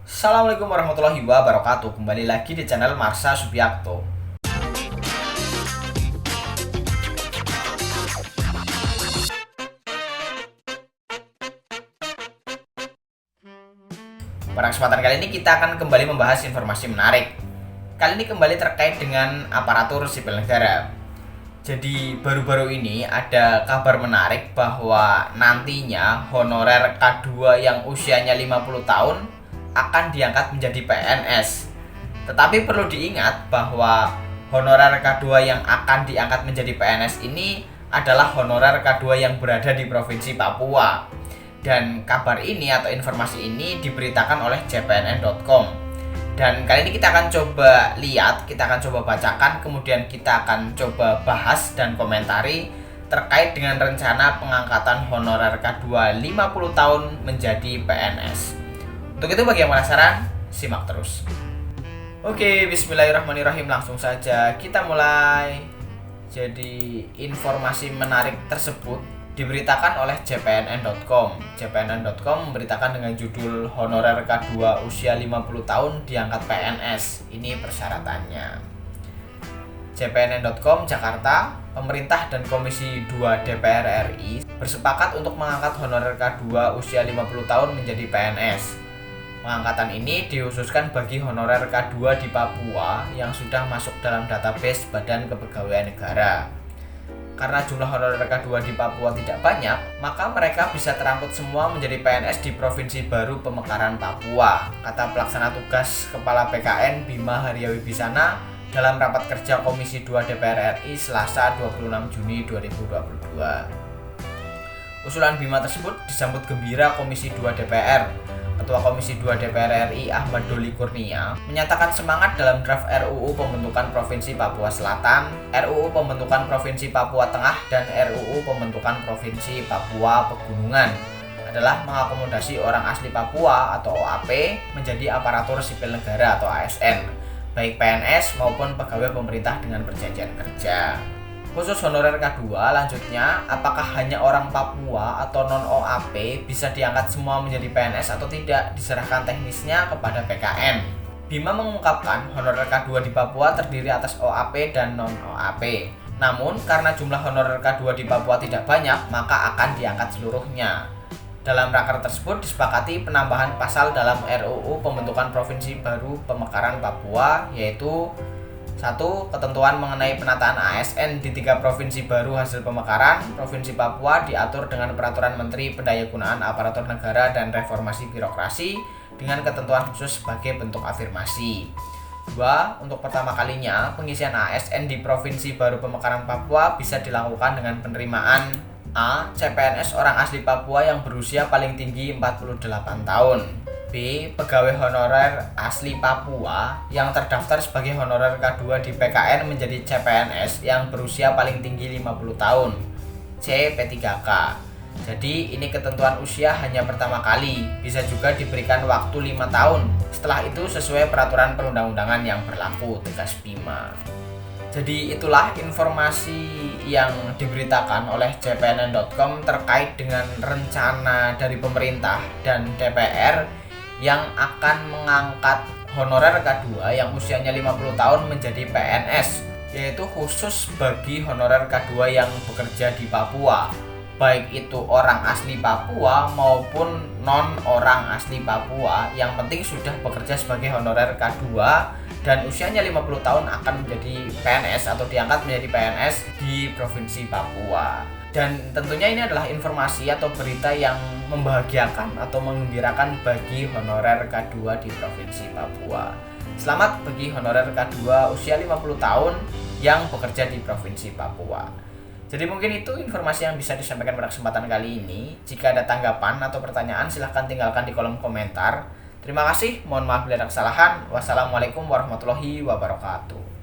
Assalamualaikum warahmatullahi wabarakatuh. Kembali lagi di channel Marsha Subiakto. Pada kesempatan kali ini kita akan kembali membahas informasi menarik. Kali ini kembali terkait dengan aparatur sipil negara. Jadi baru-baru ini ada kabar menarik bahwa nantinya honorer K2 yang usianya 50 tahun akan diangkat menjadi PNS. Tetapi perlu diingat bahwa honorer K2 yang akan diangkat menjadi PNS ini adalah honorer K2 yang berada di Provinsi Papua. Dan kabar ini atau informasi ini diberitakan oleh cpnn.com. Dan kali ini kita akan coba lihat, kita akan coba bacakan, kemudian kita akan coba bahas dan komentari terkait dengan rencana pengangkatan honorer K2 50 tahun menjadi PNS. Untuk itu bagi yang penasaran, simak terus. Oke, bismillahirrahmanirrahim, langsung saja kita mulai. Jadi informasi menarik tersebut diberitakan oleh cpnn.com. cpnn.com memberitakan dengan judul honorer K2 usia 50 tahun diangkat PNS. Ini persyaratannya. cpnn.com Jakarta, pemerintah dan Komisi 2 DPR RI bersepakat untuk mengangkat honorer K2 usia 50 tahun menjadi PNS. Pengangkatan ini dikhususkan bagi honorer K2 di Papua yang sudah masuk dalam database Badan Kepegawaian Negara. Karena jumlah honorer K2 di Papua tidak banyak, maka mereka bisa terangkut semua menjadi PNS di Provinsi Baru Pemekaran Papua, kata Pelaksana Tugas Kepala BKN Bima Haryawibisana dalam rapat kerja Komisi 2 DPR RI Selasa 26 Juni 2022. Usulan Bima tersebut disambut gembira Komisi 2 DPR. Ketua Komisi 2 DPR RI Ahmad Doli Kurnia menyatakan semangat dalam draft RUU Pembentukan Provinsi Papua Selatan, RUU Pembentukan Provinsi Papua Tengah, dan RUU Pembentukan Provinsi Papua Pegunungan adalah mengakomodasi orang asli Papua atau OAP menjadi aparatur sipil negara atau ASN, baik PNS maupun pegawai pemerintah dengan perjanjian kerja. Khusus honorer K2, lanjutnya, apakah hanya orang Papua atau non-OAP bisa diangkat semua menjadi PNS atau tidak, diserahkan teknisnya kepada PKN. Bima mengungkapkan honorer K2 di Papua terdiri atas OAP dan non-OAP. Namun, karena jumlah honorer K2 di Papua tidak banyak, maka akan diangkat seluruhnya. Dalam raker tersebut disepakati penambahan pasal dalam RUU Pembentukan Provinsi Baru Pemekaran Papua, yaitu 1. Ketentuan mengenai penataan ASN di 3 provinsi baru hasil pemekaran. Provinsi Papua diatur dengan Peraturan Menteri Pendayagunaan Aparatur Negara dan Reformasi Birokrasi dengan ketentuan khusus sebagai bentuk afirmasi. 2. Untuk pertama kalinya, pengisian ASN di Provinsi Baru Pemekaran Papua bisa dilakukan dengan penerimaan A. CPNS orang asli Papua yang berusia paling tinggi 48 tahun. B. Pegawai honorer asli Papua yang terdaftar sebagai honorer K2 di PKN menjadi CPNS yang berusia paling tinggi 50 tahun. C. P3K. Jadi ini ketentuan usia hanya pertama kali, bisa juga diberikan waktu 5 tahun. Setelah itu sesuai peraturan perundang-undangan yang berlaku, tegas Bima. Jadi itulah informasi yang diberitakan oleh cpnn.com terkait dengan rencana dari pemerintah dan DPR yang akan mengangkat honorer K2 yang usianya 50 tahun menjadi PNS, yaitu khusus bagi honorer K2 yang bekerja di Papua, baik itu orang asli Papua maupun non orang asli Papua, yang penting sudah bekerja sebagai honorer K2 dan usianya 50 tahun akan menjadi PNS atau diangkat menjadi PNS di Provinsi Papua. Dan tentunya ini adalah informasi atau berita yang membahagiakan atau menggembirakan bagi honorer K2 di Provinsi Papua. Selamat bagi honorer K2 usia 50 tahun yang bekerja di Provinsi Papua. Jadi mungkin itu informasi yang bisa disampaikan pada kesempatan kali ini. Jika ada tanggapan atau pertanyaan, silahkan tinggalkan di kolom komentar. Terima kasih, mohon maaf bila ada kesalahan. Wassalamualaikum warahmatullahi wabarakatuh.